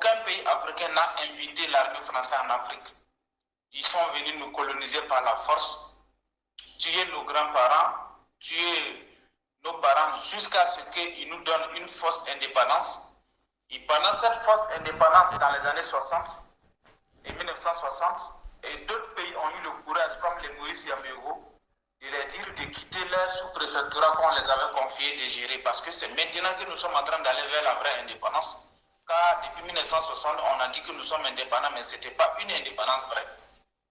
aucun pays africain n'a invité l'armée française en Afrique. Ils sont venus nous coloniser par la force, tuer nos grands-parents, tuer nos parents jusqu'à ce qu'ils nous donnent une fausse indépendance. Et pendant cette fausse indépendance, dans les années 60 et 1960, et d'autres pays ont eu le courage, comme les Moïse Yamégo, de leur dire de quitter leur sous-préfectorat qu'on les avait confiés de gérer. Parce que c'est maintenant que nous sommes en train d'aller vers la vraie indépendance. Car depuis 1960, on a dit que nous sommes indépendants, mais ce n'était pas une indépendance vraie.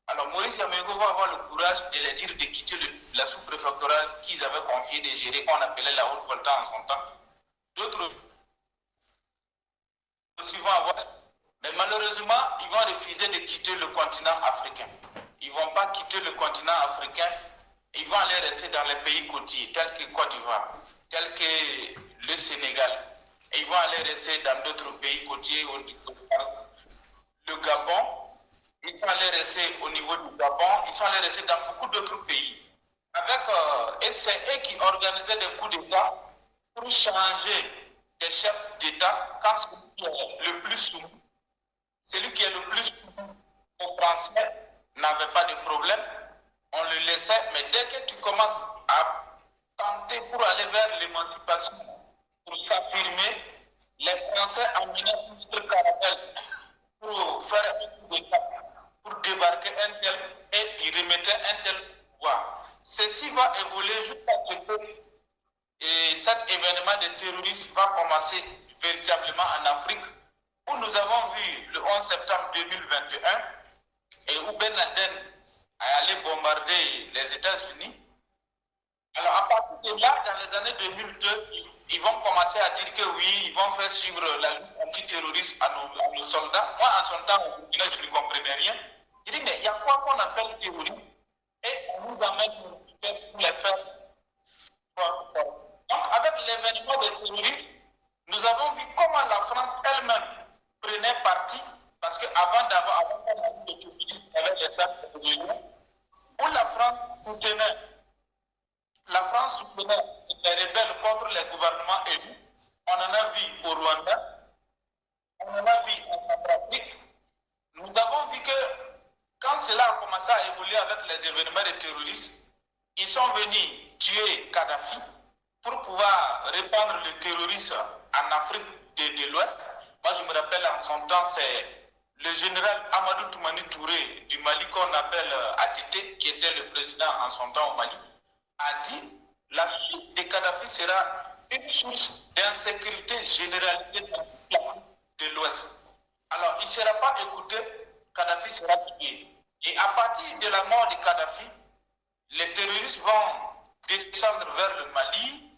Alors Maurice Yamégo va avoir le courage de leur dire de quitter la sous-préfectorat qu'ils avaient confié de gérer, qu'on appelait la Haute-Volta en son temps. D'autres aussi vont avoir, mais malheureusement, ils vont refuser de quitter le continent africain. Ils ne vont pas quitter le continent africain, ils vont aller rester dans les pays côtiers, tels que Côte d'Ivoire, tels que le Sénégal. Et ils vont aller rester dans d'autres pays côtiers, le Gabon. Ils sont allés rester au niveau du Gabon, ils sont allés rester dans beaucoup d'autres pays. Et c'est eux qui organisaient des coups d'État pour changer des chefs d'État quand celui qui est le plus soumis, celui qui est le plus soumis aux Français n'avait pas de problème, on le laissait, mais dès que tu commences à tenter pour aller vers l'émancipation, pour s'affirmer, les Français amenaient une caravelle pour faire un coup d'État, pour débarquer un tel et y remettre un tel pouvoir. Ceci va évoluer jusqu'à ce que cet événement de terrorisme va commencer véritablement en Afrique, où nous avons vu le 11 septembre 2021 et où Ben Laden est allé bombarder les États-Unis. Alors à partir de là, dans les années 2002, ils vont commencer à dire que oui, ils vont faire suivre la lutte antiterroriste à nos soldats. Moi, en son temps, au Burkina, je ne comprenais rien. Il dit, mais il y a quoi qu'on appelle terrorisme? Et on nous amène pour les faire. Donc, avec l'événement des terroristes, nous avons vu comment la France elle-même prenait parti, parce qu'avant d'avoir le terrorisme avec les actes de l'Union, où la France soutenait les rebelles contre les gouvernements élus. On en a vu au Rwanda, on en a vu en Centrafrique. Nous avons vu que quand cela a commencé à évoluer avec les événements de terrorisme, ils sont venus tuer Kadhafi pour pouvoir répandre le terrorisme en Afrique de l'Ouest. Moi, je me rappelle en son temps, c'est le général Amadou Toumani Touré du Mali qu'on appelle Atité, qui était le président en son temps au Mali, a dit la chute de Kadhafi sera une source d'insécurité généralisée dans l'Afrique de l'Ouest. Alors, il ne sera pas écouté, Kadhafi sera tué. Et à partir de la mort de Kadhafi, les terroristes vont descendre vers le Mali,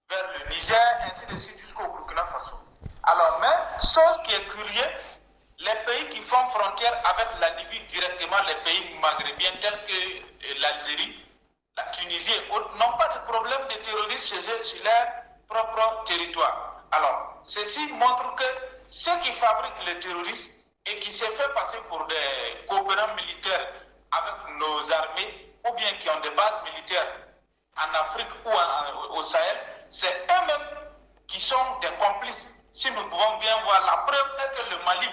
vers le Niger, ainsi de suite jusqu'au Burkina Faso. Alors, mais, chose qui est curieuse, les pays qui font frontière avec la Libye directement, les pays maghrébiens tels que l'Algérie, la Tunisie et autres, n'ont pas de problème de terrorisme chez eux, sur leur propre territoire. Alors, ceci montre que ceux qui fabriquent le terrorisme et qui se fait passer pour des coopérants militaires avec nos armées, ou bien qui ont des bases militaires en Afrique ou au Sahel, c'est eux-mêmes qui sont des complices. Si nous pouvons bien voir, la preuve est que le Mali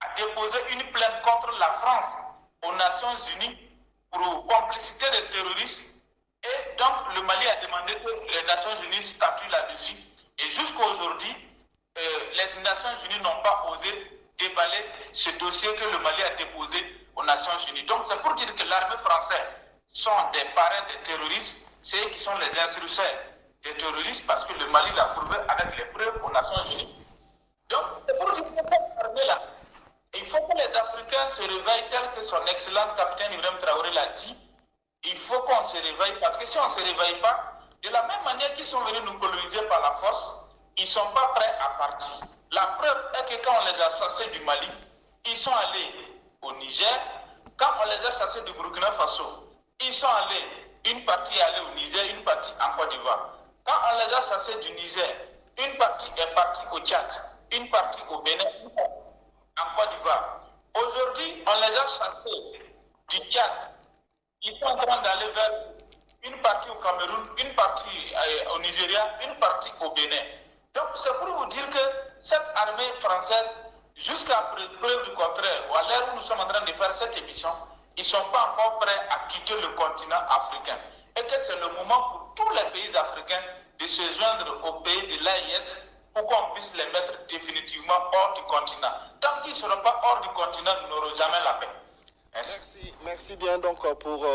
a déposé une plainte contre la France aux Nations Unies pour complicité de terroristes. Et donc, le Mali a demandé que les Nations Unies statuent là-dessus. Et jusqu'à aujourd'hui, les Nations Unies n'ont pas osé déballer ce dossier que le Mali a déposé aux Nations Unies. Donc, c'est pour dire que l'armée française sont des parrains des terroristes, c'est eux qui sont les instructeurs des terroristes, parce que le Mali l'a prouvé avec les preuves aux Nations Unies. Donc, c'est pour dire que cette armée-là, il faut que les Africains se réveillent, tel que son Excellence capitaine Ibrahim Traoré l'a dit. Il faut qu'on se réveille, parce que si on ne se réveille pas, de la même manière qu'ils sont venus nous coloniser par la force, ils ne sont pas prêts à partir. La preuve est que quand on les a chassés du Mali, ils sont allés au Niger. Quand on les a chassés du Burkina Faso, ils sont allés, une partie est allée au Niger, une partie en Côte d'Ivoire. Quand on les a chassés du Niger, une partie est partie au Tchad, une partie au Bénin, en Côte d'Ivoire. Aujourd'hui, on les a chassés du Tchad. Ils sont en train d'aller vers une partie au Cameroun, une partie au Nigeria, une partie au Bénin. Donc, c'est pour vous dire que cette armée française Jusqu'à preuve du contraire, ou à l'heure où nous sommes en train de faire cette émission, ils ne sont pas encore prêts à quitter le continent africain. Et que c'est le moment pour tous les pays africains de se joindre aux pays de l'AIS pour qu'on puisse les mettre définitivement hors du continent. Tant qu'ils ne seront pas hors du continent, nous n'aurons jamais la paix. Merci bien donc pour...